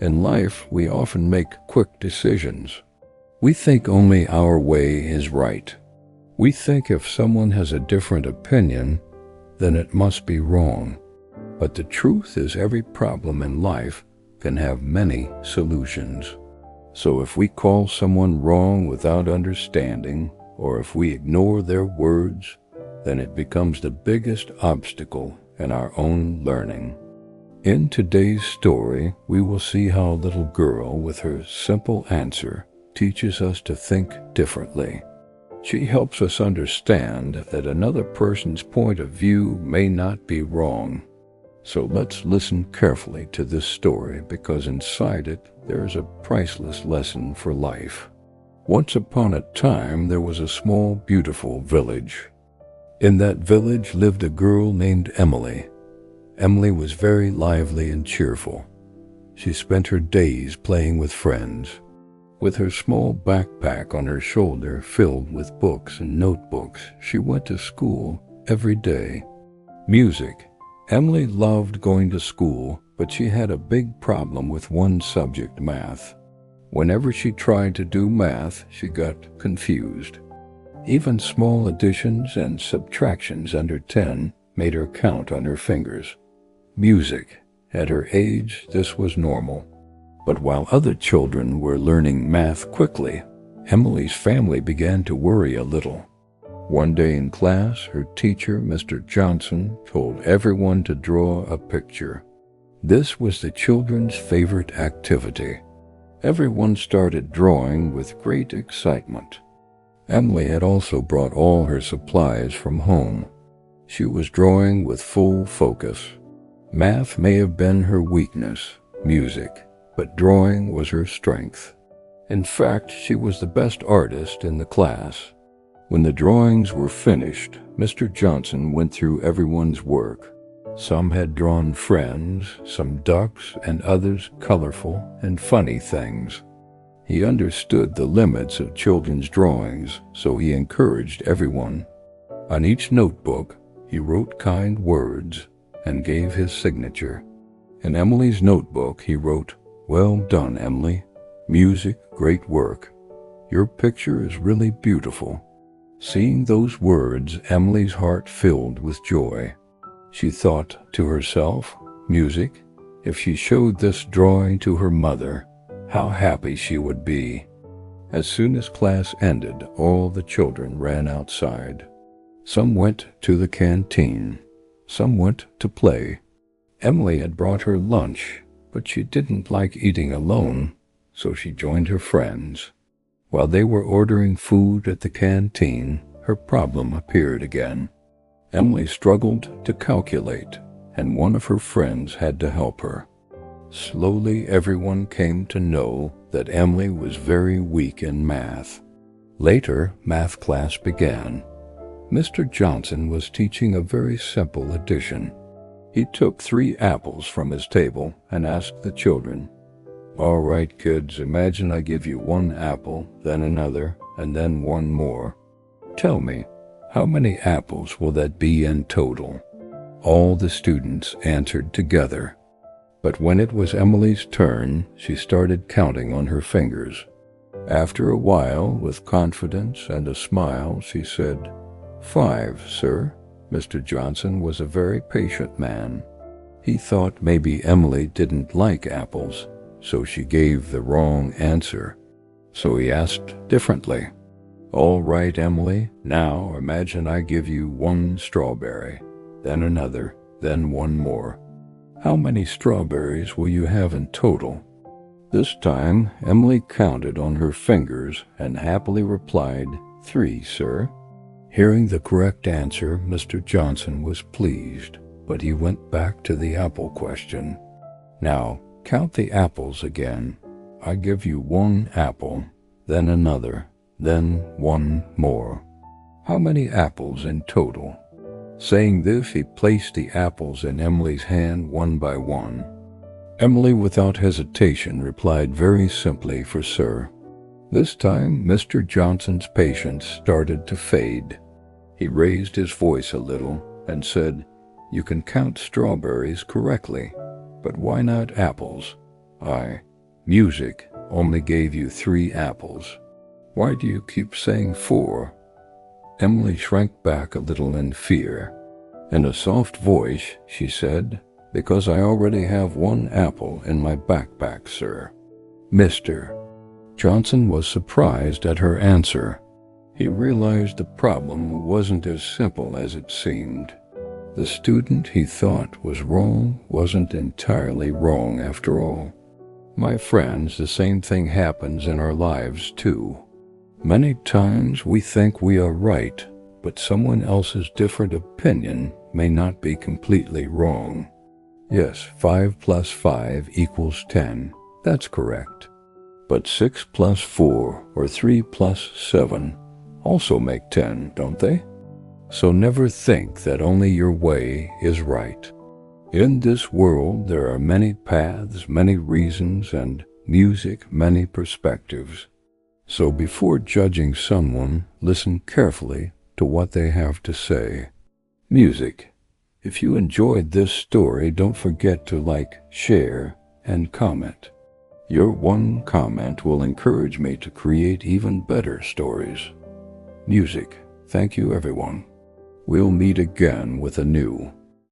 In life, we often make quick decisions. We think only our way is right. We think if someone has a different opinion, then it must be wrong. But the truth is every problem in life can have many solutions. So if we call someone wrong without understanding, or if we ignore their words, then it becomes the biggest obstacle in our own learning. In today's story, we will see how a little girl with her simple answer teaches us to think differently. She helps us understand that another person's point of view may not be wrong. So let's listen carefully to this story because inside it there is a priceless lesson for life. Once upon a time there was a small, beautiful village. In that village lived a girl named Emily. Emily was very lively and cheerful. She spent her days playing with friends. With her small backpack on her shoulder filled with books and notebooks, she went to school every day. Music. Emily loved going to school, but she had a big problem with one subject, math. Whenever she tried to do math, she got confused. Even small additions and subtractions under 10 made her count on her fingers. Music. At her age, this was normal. But while other children were learning math quickly, Emily's family began to worry a little. One day in class, her teacher, Mr. Johnson, told everyone to draw a picture. This was the children's favorite activity. Everyone started drawing with great excitement. Emily had also brought all her supplies from home. She was drawing with full focus. Math may have been her weakness, music, but drawing was her strength. In fact, she was the best artist in the class. When the drawings were finished, Mr. Johnson went through everyone's work. Some had drawn friends, some ducks, and others colorful and funny things. He understood the limits of children's drawings, so he encouraged everyone. On each notebook, he wrote kind words and gave his signature. In Emily's notebook, he wrote, "Well done, Emily. Music, great work. Your picture is really beautiful." Seeing those words, Emily's heart filled with joy. She thought to herself, music, if she showed this drawing to her mother, how happy she would be. As soon as class ended, all the children ran outside. Some went to the canteen. Some went to play. Emily had brought her lunch, but she didn't like eating alone, so she joined her friends. While they were ordering food at the canteen, her problem appeared again. Emily struggled to calculate, and one of her friends had to help her. Slowly, everyone came to know that Emily was very weak in math. Later, math class began. Mr. Johnson was teaching a very simple addition. He took 3 apples from his table and asked the children, "All right, kids, imagine I give you 1 apple, then another, and then 1 more. Tell me, how many apples will that be in total?" All the students answered together. But when it was Emily's turn, she started counting on her fingers. After a while, with confidence and a smile, she said, "5, sir." Mr. Johnson was a very patient man. He thought maybe Emily didn't like apples, so she gave the wrong answer. So he asked differently, "All right, Emily, now imagine I give you 1 strawberry, then another, then 1 more. How many strawberries will you have in total?" This time, Emily counted on her fingers and happily replied, "3, sir." Hearing the correct answer, Mr. Johnson was pleased, but he went back to the apple question. "Now, count the apples again. I give you 1 apple, then another, then 1 more. How many apples in total?" Saying this, he placed the apples in Emily's hand one by one. Emily, without hesitation, replied very simply for sir. This time, Mr. Johnson's patience started to fade. He raised his voice a little and said, "You can count strawberries correctly, but why not apples? Music only gave you 3 apples. Why do you keep saying 4? Emily shrank back a little in fear. In a soft voice, she said, "Because I already have 1 apple in my backpack, sir." Mr. Johnson was surprised at her answer. He realized the problem wasn't as simple as it seemed. The student he thought was wrong wasn't entirely wrong after all. My friends, the same thing happens in our lives too. Many times we think we are right, but someone else's different opinion may not be completely wrong. Yes, 5 plus 5 equals 10. That's correct. But 6 plus 4 or 3 plus 7 also make 10, don't they? So never think that only your way is right. In this world, there are many paths, many reasons, and music, many perspectives. So before judging someone, listen carefully to what they have to say. Music. If you enjoyed this story, don't forget to like, share, and comment. Your one comment will encourage me to create even better stories. Music. Thank you, everyone. We'll meet again with a new